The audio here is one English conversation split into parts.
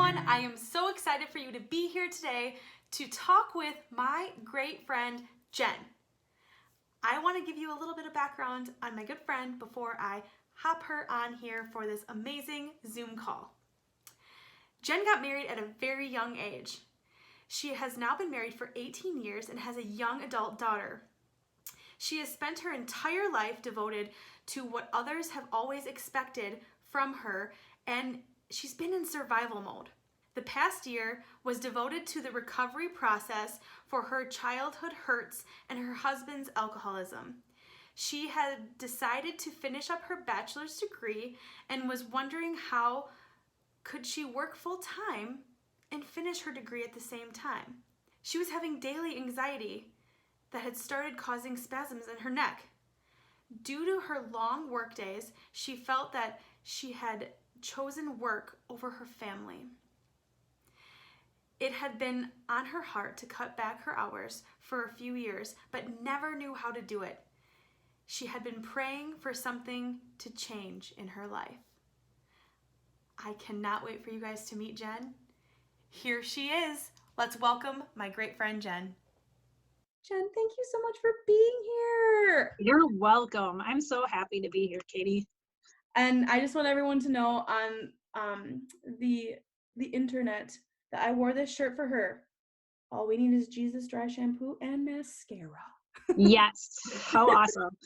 everyone. I am so excited for you to be here today to talk with my great friend, Jen. I want to give you a little bit of background on my good friend before I hop her on here for this amazing Zoom call. Jen got married at a very young age. She has now been married for 18 years and has a young adult daughter. She has spent her entire life devoted to what others have always expected from her, and she's been in survival mode. The past year was devoted to the recovery process for her childhood hurts and her husband's alcoholism. She had decided to finish up her bachelor's degree and was wondering how could she work full time and finish her degree at the same time. She was having daily anxiety that had started causing spasms in her neck. Due to her long work days, she felt that she had chosen work over her family. It had been on her heart to cut back her hours for a few years, but never knew how to do it. She had been praying for something to change in her life. I cannot wait for you guys to meet Jen. Here she is. Let's welcome my great friend, Jen. Jen, thank you so much for being here. You're welcome. I'm so happy to be here, Katie. And I just want everyone to know on the internet that I wore this shirt for her. All we need is Jesus dry shampoo and mascara. Yes. How awesome.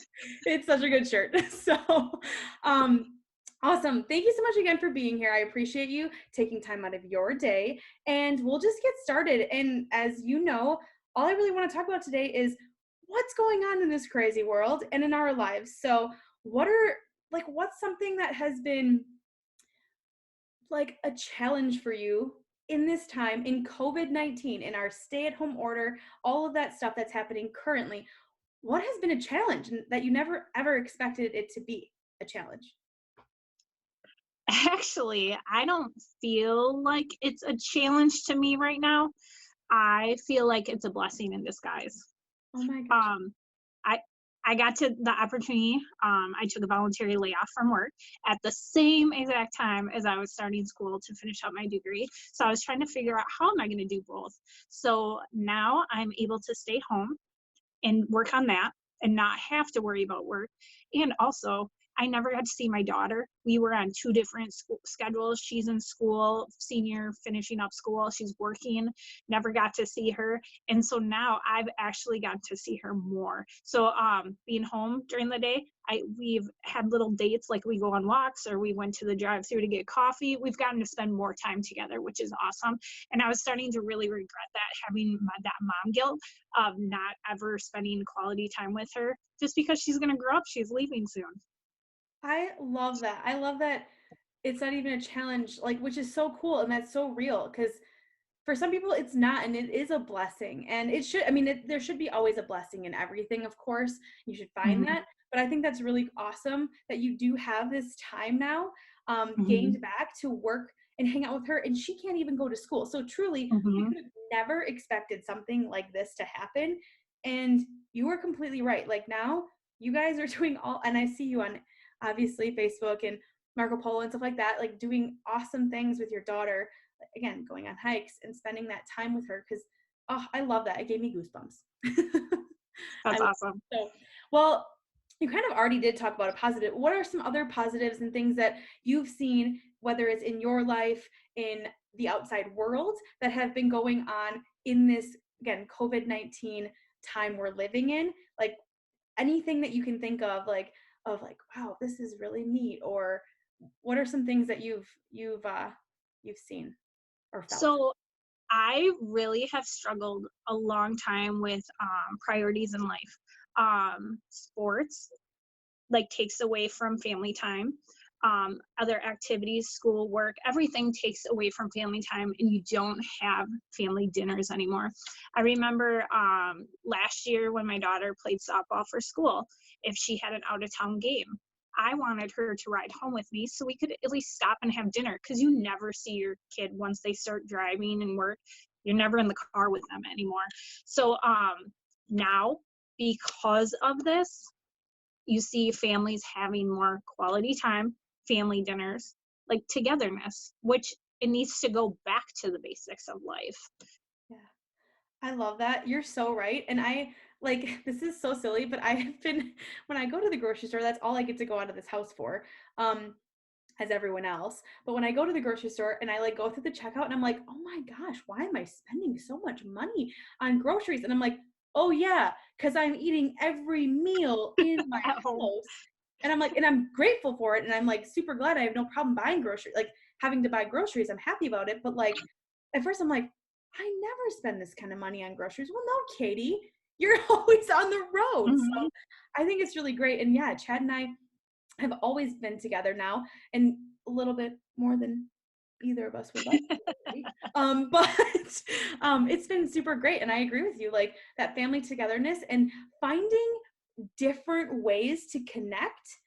It's such a good shirt. So awesome. Thank you so much again for being here. I appreciate you taking time out of your day, and we'll just get started. And as you know, all I really want to talk about today is what's going on in this crazy world and in our lives. So what's something that has been like a challenge for you in this time, in COVID-19, in our stay-at-home order, all of that stuff that's happening currently? What has been a challenge that you never ever expected it to be a challenge? Actually, I don't feel like it's a challenge to me right now. I feel like it's a blessing in disguise. Oh my gosh. I got to the opportunity. I took a voluntary layoff from work at the same exact time as I was starting school to finish up my degree. So I was trying to figure out how am I going to do both. So now I'm able to stay home and work on that and not have to worry about work. And also, I never got to see my daughter. We were on two different schedules. She's in school, senior, finishing up school. She's working, never got to see her. And so now I've actually got to see her more. So being home during the day, we've had little dates, like we go on walks or we went to the drive-thru to get coffee. We've gotten to spend more time together, which is awesome. And I was starting to really regret that, having that mom guilt of not ever spending quality time with her, just because she's going to grow up. She's leaving soon. I love that. I love that it's not even a challenge, which is so cool, and that's so real, because for some people it's not, and it is a blessing, and it should, there should be always a blessing in everything, of course. You should find that, but I think that's really awesome that you do have this time now gained back to work and hang out with her, and she can't even go to school. So truly, we could have never expected something like this to happen, and you were completely right. Like, now you guys are doing and I see you on obviously Facebook and Marco Polo and stuff like that, like doing awesome things with your daughter, again, going on hikes and spending that time with her, because I love that. It gave me goosebumps. That's awesome. So, well, you kind of already did talk about a positive. What are some other positives and things that you've seen, whether it's in your life, in the outside world, that have been going on in this, again, COVID-19 time we're living in? Like, anything that you can think of, wow, this is really neat, or what are some things that you've seen or felt? So I really have struggled a long time with priorities in life. Sports takes away from family time. Other activities, school, work, everything takes away from family time, and you don't have family dinners anymore. I remember last year when my daughter played softball for school, if she had an out-of-town game, I wanted her to ride home with me so we could at least stop and have dinner, because you never see your kid once they start driving and work. You're never in the car with them anymore. So now, because of this, you see families having more quality time, family dinners, like togetherness, which it needs to go back to the basics of life. Yeah. I love that. You're so right. And I like this is so silly, but I have been when I go to the grocery store, that's all I get to go out of this house for. As everyone else. But when I go to the grocery store and I like go through the checkout and I'm like, "Oh my gosh, why am I spending so much money on groceries?" And I'm like, "Oh yeah, cuz I'm eating every meal in my At home. house." And I'm like, and I'm grateful for it and I'm like super glad I have no problem buying groceries, like having to buy groceries. I'm happy about it, but like at first I'm like, "I never spend this kind of money on groceries." Well, no, Katie, you're always on the road. So Mhm. I think it's really great. And yeah, Chad and I have always been together now and a little bit more than either of us would like to agree. But it's been super great. And I agree with you, like that family togetherness and finding different ways to connect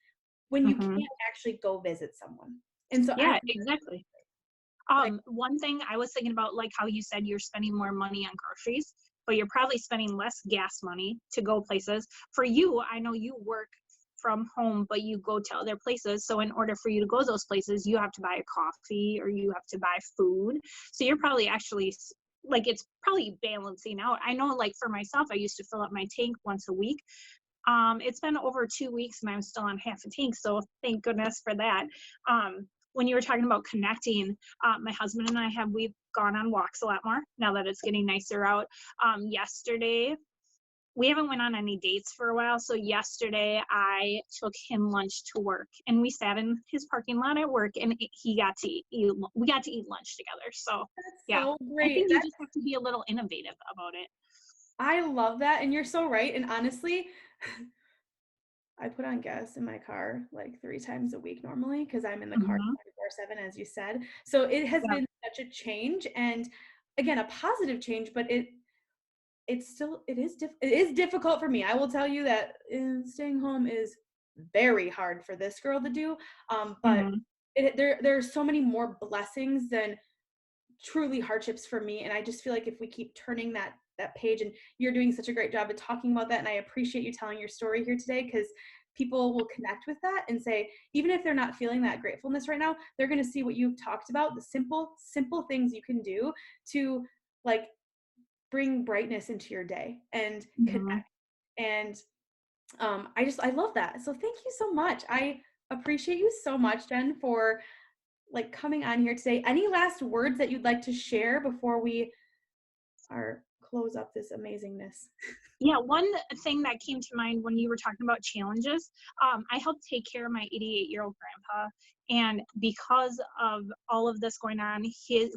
when you Mhm. can't actually go visit someone. And so I Yeah, think that's exactly. like, One thing I was thinking about, like how you said you're spending more money on groceries, but you're probably spending less gas money to go places. For you, I know you work from home, but you go to other places. So in order for you to go to those places, you have to buy a coffee or you have to buy food. So you're probably actually like it's probably balancing out. I know like for myself, I used to fill up my tank once a week. It's been over 2 weeks and I'm still on half a tank, so thank goodness for that. When you were talking about connecting, my husband and we've gone on walks a lot more now that it's getting nicer out. Yesterday, we haven't went on any dates for a while, so yesterday I took him lunch to work, and we sat in his parking lot at work, and he got to eat. We got to eat lunch together. So that's yeah, so I great. think you just have to be a little innovative about it. I love that. And you're so right. And honestly, I put on gas in my car like 3 times a week normally because I'm in the car Hmm. 24/7, as you said. So it has Yeah. been such a change and again, a positive change, but it's still it is difficult for me. I will tell you that staying home is very hard for this girl to do. But Hmm. there are so many more blessings than truly hardships for me, and I just feel like if we keep turning that page, and you're doing such a great job of talking about that, and I appreciate you telling your story here today because people will connect with that and say, even if they're not feeling that gratefulness right now, they're going to see what you've talked about, the simple things you can do to like bring brightness into your day and connect. Hmm. And I love that. So thank you so much. I appreciate you so much, Jen, for like coming on here today. Any last words that you'd like to share before we are close up this amazingness? Yeah, one thing that came to mind when you were talking about challenges, I helped take care of my 88-year-old grandpa. And because of all of this going on,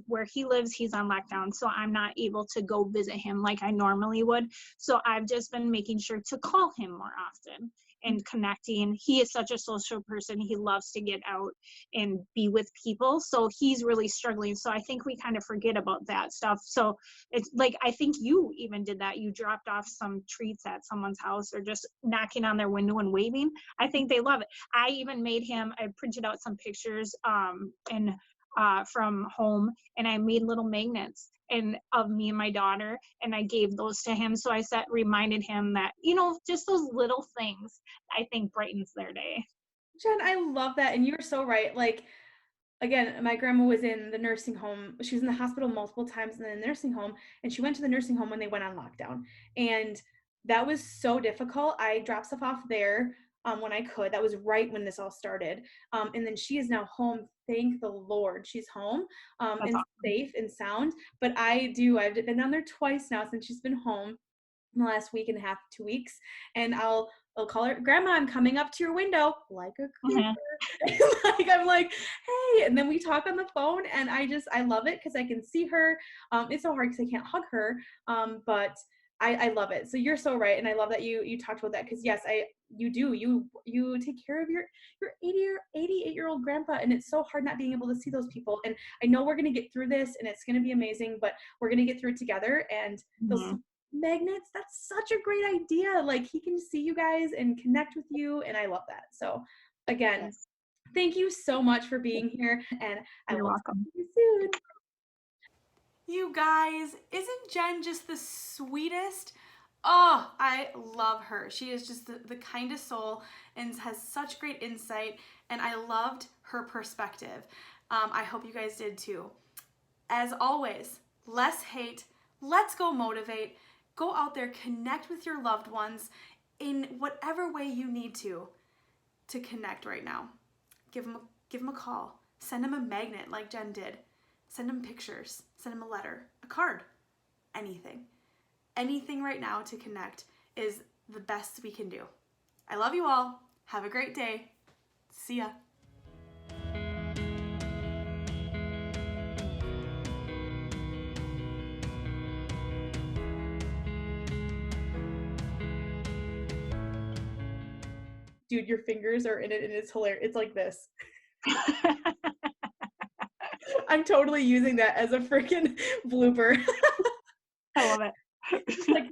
where he lives, he's on lockdown. So I'm not able to go visit him like I normally would. So I've just been making sure to call him more often and connecting. He is such a social person. He loves to get out and be with people. So he's really struggling. So I think we kind of forget about that stuff. So it's like I think you even did that. You dropped off some treats at someone's house or just knocking on their window and waving. I think they love it. I even made him, I printed out some pictures and from home, and I made little magnets and of me and my daughter, and I gave those to him. So I reminded him that, just those little things I think brightens their day. Jen, I love that. And you're so right. Like, again, my grandma was in the nursing home. She was in the hospital multiple times and then the nursing home. And she went to the nursing home when they went on lockdown. And that was so difficult. I dropped stuff off there when I could. That was right when this all started. And then she is now home. Thank the Lord. She's home That's and awesome. safe and sound. But I've been down there twice now since she's been home in the last week and a half, 2 weeks. And I'll call her, Grandma, I'm coming up to your window like a Mhm. creeper. Like I'm like, hey, and then we talk on the phone, and I love it because I can see her. It's so hard because I can't hug her, but I love it. So you're so right, and I love that you talked about that because yes, you take care of your 88-year-old grandpa, and it's so hard not being able to see those people. And I know we're gonna get through this, and it's gonna be amazing, but we're gonna get through it together. And those Mhm. magnets, that's such a great idea. Like he can see you guys and connect with you, and I love that. So again, Yes, thank you so much for being here, and I you're will talk welcome. to you soon. You guys, isn't Jen just the sweetest? Oh, I love her. She is just the kindest soul and has such great insight, and I loved her perspective. I hope you guys did too. as always, less hate. Let's go motivate. Go out there, connect with your loved ones in whatever way you need to connect right now. Give them a call. Send them a magnet like Jen did. Send them pictures. Send them a letter, a card, anything. Anything right now to connect is the best we can do. I love you all. Have a great day. See ya. Dude, your fingers are in it and it's hilarious. It's like this. I'm totally using that as a freaking blooper. I love it. Like